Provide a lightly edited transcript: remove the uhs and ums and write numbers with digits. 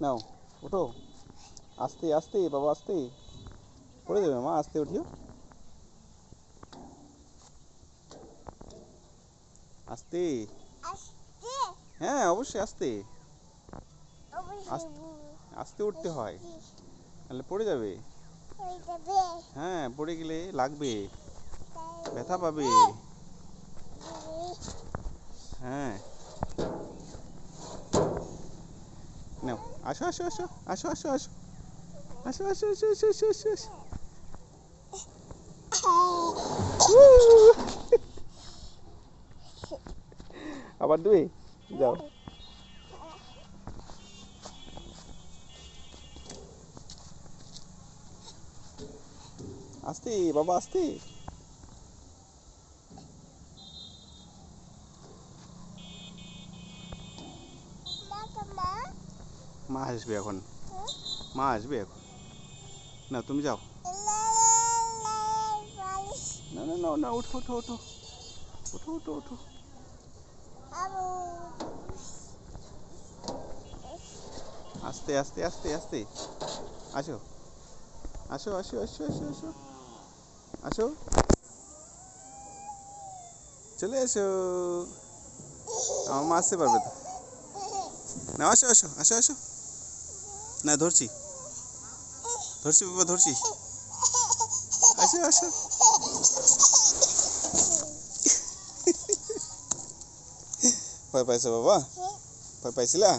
নাও ওঠো, আস্তে আস্তে বাবা, আস্তে পড়ে যাবে মা, আস্তে উঠিও, আস্তে। হ্যাঁ অবশ্যই আস্তে, আস্তে উঠতে হয়, তাহলে পড়ে যাবে। হ্যাঁ পড়ে গেলে লাগবে, ব্যথা পাবে। হ্যাঁ নাও, আসো আসো আসো আসো আসো আসো আসো আসো আসো আসো আসো আসো আসো। আবার দেবে, যাও। আস্তে বাবা, আস্তে। মা আসবে এখন, মা আসবে এখন, না তুমি যাও। না না না না, ওঠো ওঠো ওঠো ওঠো ওঠো ওঠো। আস্তে আস্তে আস্তে আস্তে, আসো আসো আসো আসো আসো আসো আসো, চলে এসো, আমার মা আসতে পারবে তো। না আসো আসো আসো আসো, না ধরছি ধরছি বাবা, ধরছি, আসো আসো। ভয় পাইছো বাবা, ভয় পাইছিলা?